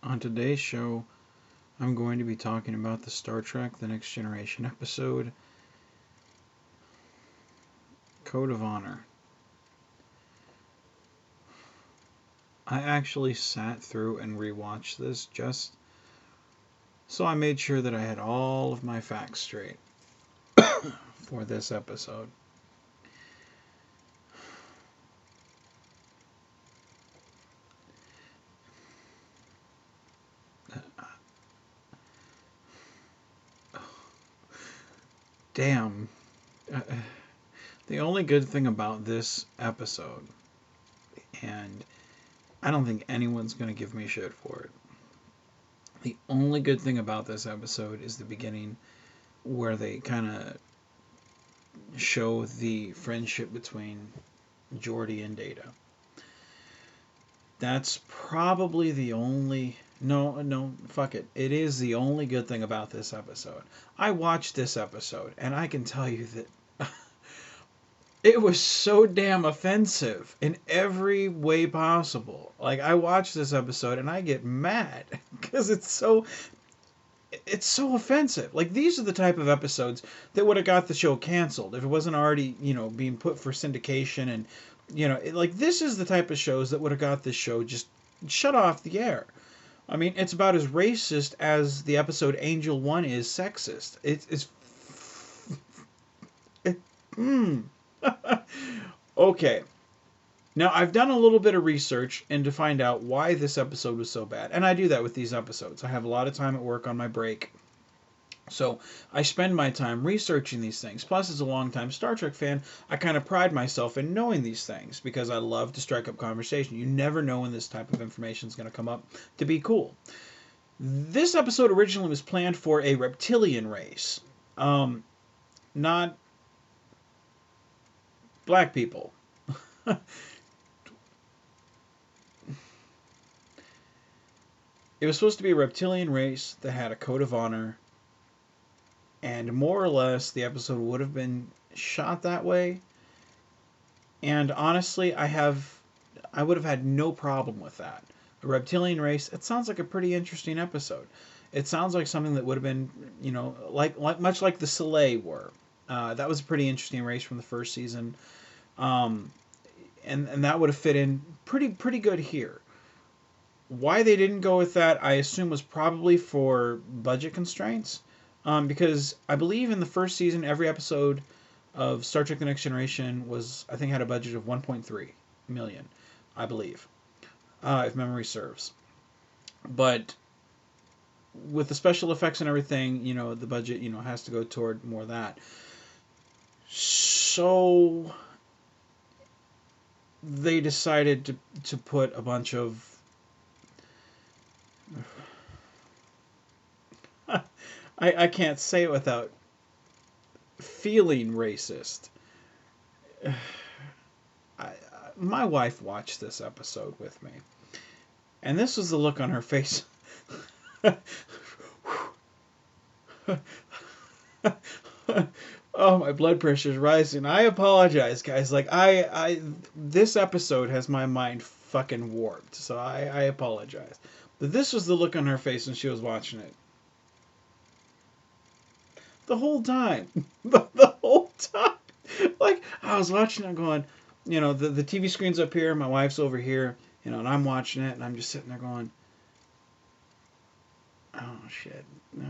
On today's show, I'm going to be talking about the Star Trek The Next Generation episode, Code of Honor. I actually sat through and rewatched this just so I made sure that I had all of my facts straight for this episode. Damn. The only good thing about this episode, and I don't think anyone's going to give me shit for it, the only good thing about this episode is the beginning where they kind of show the friendship between Geordi and Data. That's probably the only... No, fuck it. It is the only good thing about this episode. I watched this episode, and I can tell you that it was so damn offensive in every way possible. Like, I watched this episode, and I get mad because it's so offensive. Like, these are the type of episodes that would have got the show canceled if it wasn't already, being put for syndication. And, this is the type of shows that would have got this show just shut off the air. I mean, it's about as racist as the episode Angel 1 is sexist. Okay. Now, I've done a little bit of research and to find out why this episode was so bad. And I do that with these episodes. I have a lot of time at work on my break. So I spend my time researching these things. Plus, as a longtime Star Trek fan, I kind of pride myself in knowing these things because I love to strike up conversation. You never know when this type of information is going to come up to be cool. This episode originally was planned for a reptilian race, not black people. It was supposed to be a reptilian race that had a code of honor, and more or less the episode would have been shot that way. And honestly, I would have had no problem with that. A reptilian race, it sounds like a pretty interesting episode. It sounds like something that would have been, like much like the Soleil were. That was a pretty interesting race from the first season. And that would have fit in pretty good here. Why they didn't go with that, I assume, was probably for budget constraints. Because I believe in the first season, every episode of Star Trek The Next Generation I think, had a budget of 1.3 million, I believe, if memory serves. But with the special effects and everything, the budget, has to go toward more of that. So they decided to put a bunch of... I can't say it without feeling racist. My wife watched this episode with me, and this was the look on her face. Oh, my blood pressure's rising. I apologize, guys. Like, this episode has my mind fucking warped, so I apologize. But this was the look on her face when she was watching it. The whole time. The whole time. Like, I was watching it going, the TV screen's up here, my wife's over here, and I'm watching it, and I'm just sitting there going, oh, shit. No.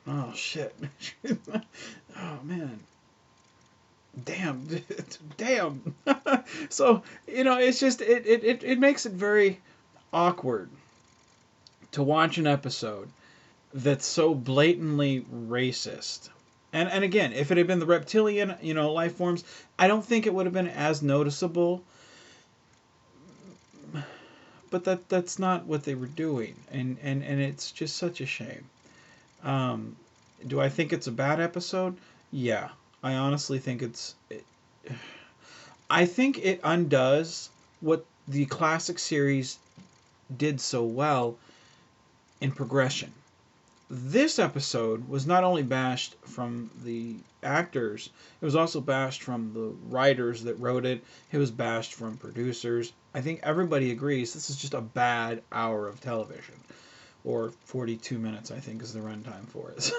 Oh, shit. Oh, man. Damn. Damn. So, it's just, it makes it very awkward to watch an episode that's so blatantly racist. And again, if it had been the reptilian, life forms, I don't think it would have been as noticeable. But that's not what they were doing. And it's just such a shame. Do I think it's a bad episode? Yeah. I honestly think I think it undoes what the classic series did so well in progression. this episode was not only bashed from the actors, it was also bashed from the writers that wrote it. It was bashed from producers. I think everybody agrees this is just a bad hour of television. Or 42 minutes, I think, is the runtime for it.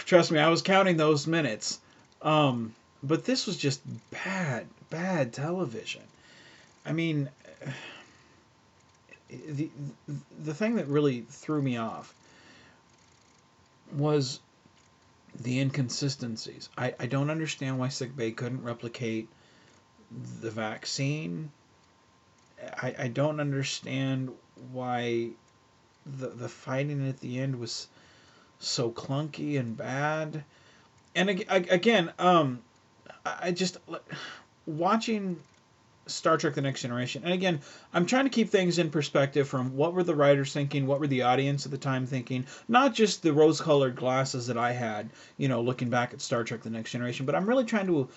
Trust me, I was counting those minutes. But this was just bad television. I mean, the the thing that really threw me off was the inconsistencies. I don't understand why sickbay couldn't replicate the vaccine. I don't understand why the fighting at the end was so clunky and bad. And again, I just watching Star Trek: The Next Generation. And again, I'm trying to keep things in perspective from what were the writers thinking, what were the audience at the time thinking, not just the rose-colored glasses that I had, looking back at Star Trek: The Next Generation, but I'm really trying to,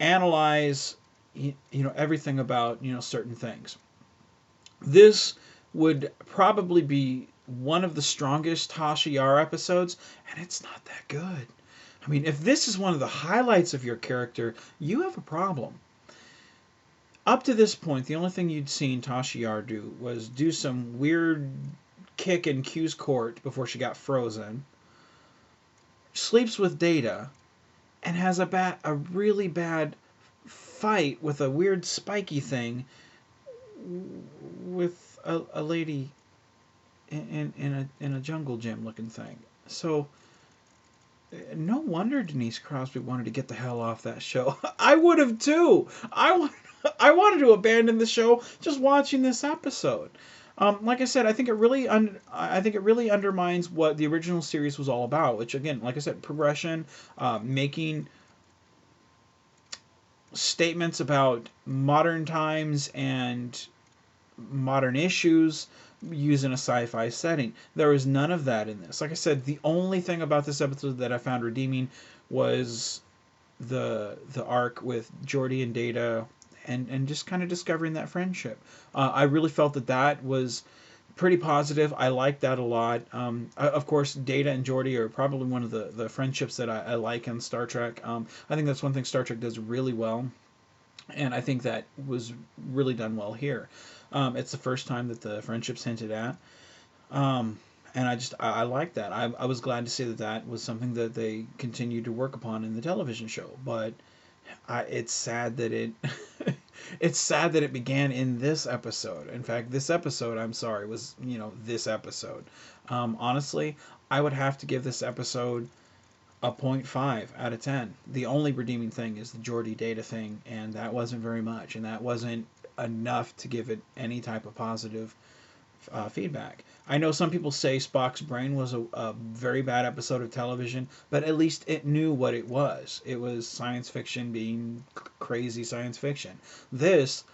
analyze, everything about, certain things. This would probably be one of the strongest Tasha Yar episodes, and it's not that good. I mean, if this is one of the highlights of your character, you have a problem. Up to this point, the only thing you'd seen Tasha Yar do was do some weird kick in Q's court before she got frozen, sleeps with Data, and has a really bad fight with a weird spiky thing with a lady in a jungle gym looking thing. So no wonder Denise Crosby wanted to get the hell off that show. I would have too. I wanted to abandon the show just watching this episode. Like I said, I think it really undermines what the original series was all about. Which, again, like I said, progression, making statements about modern times and modern issues used in a sci-fi setting. There was none of that in this. Like I said, the only thing about this episode that I found redeeming was the arc with Geordi and Data, and just kind of discovering that friendship. I really felt that was pretty positive. I liked that a lot. Of course, Data and Geordi are probably one of the friendships that I like in Star Trek. I think that's one thing Star Trek does really well, and I think that was really done well here. It's the first time that the friendship's hinted at. And I like that. I was glad to see that was something that they continued to work upon in the television show. But it's sad that it's sad that it began in this episode. In fact, this episode, I'm sorry, was this episode. Honestly, I would have to give this episode a 0.5 out of 10. The only redeeming thing is the Geordi Data thing, and that wasn't very much, and that wasn't enough to give it any type of positive feedback. I know some people say Spock's Brain was a very bad episode of television, but at least it knew what it was. It was science fiction being crazy science fiction. This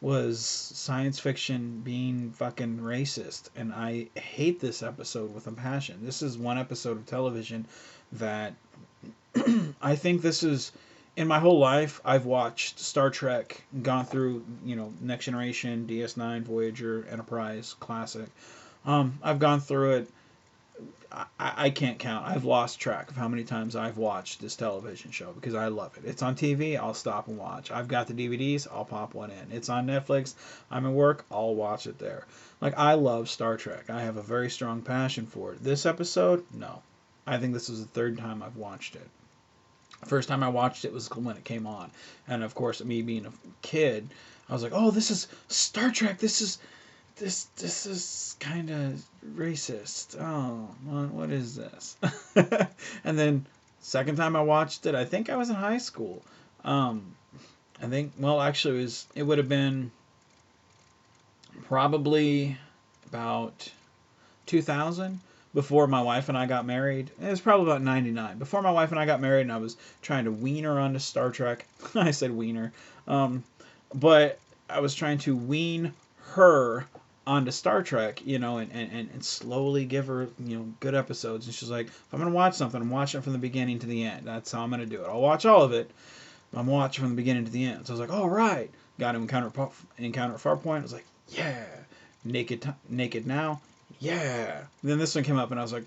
was science fiction being fucking racist, and I hate this episode with a passion. This is one episode of television that I think this is, in my whole life, I've watched Star Trek, gone through, Next Generation, DS9, Voyager, Enterprise, Classic. I've gone through it. I can't count. I've lost track of how many times I've watched this television show because I love it. It's on TV, I'll stop and watch. I've got the DVDs, I'll pop one in. It's on Netflix, I'm at work, I'll watch it there. Like, I love Star Trek. I have a very strong passion for it. This episode, no. I think this is the third time I've watched it. First time I watched it was when it came on. And of course, me being a kid, I was like, oh, this is Star Trek. This is kind of racist. Oh, what is this? And then second time I watched it, I think I was in high school. I think, well, actually, it would have been probably about 2000. Before my wife and I got married. It was probably about 99. Before my wife and I got married and I was trying to wean her onto Star Trek. I said wiener. But I was trying to wean her onto Star Trek, and slowly give her, good episodes. And she's like, if I'm going to watch something, I'm watching it from the beginning to the end. That's how I'm going to do it. I'll watch all of it. I'm watching from the beginning to the end. So I was like, all right. Got to Encounter at Farpoint. I was like, yeah. Naked Now. yeah. And then this one came up, and I was like,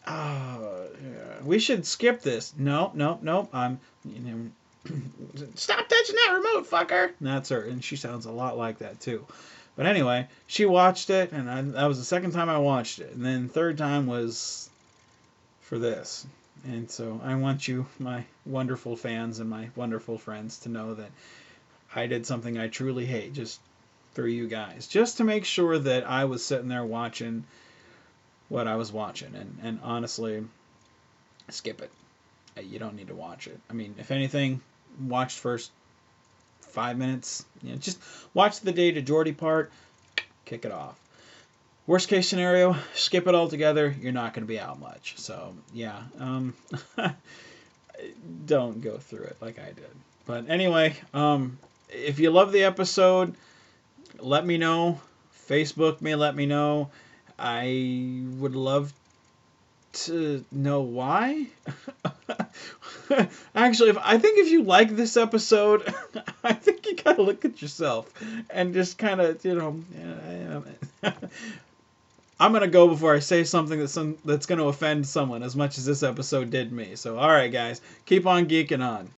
oh, yeah, we should skip this. No, no, no. You know, stop touching that remote, fucker. And that's her, and she sounds a lot like that too. But anyway, she watched it, and that was the second time I watched it, and then third time was for this. And so I want you, my wonderful fans and my wonderful friends, to know that I did something I truly hate just for you guys, just to make sure that I was sitting there watching what I was watching. And honestly, skip it. You don't need to watch it. I mean, if anything, watch first 5 minutes. You know, just watch the Data Geordie part, kick it off. Worst case scenario, skip it altogether. You're not going to be out much. So, yeah. Don't go through it like I did. But anyway, if you love the episode, let me know. Facebook me, let me know. I would love to know why. Actually, I think if you like this episode, I think you gotta look at yourself and just kind of, you know, I'm gonna go before I say something that's gonna offend someone as much as this episode did me. So, all right, guys, keep on geeking on.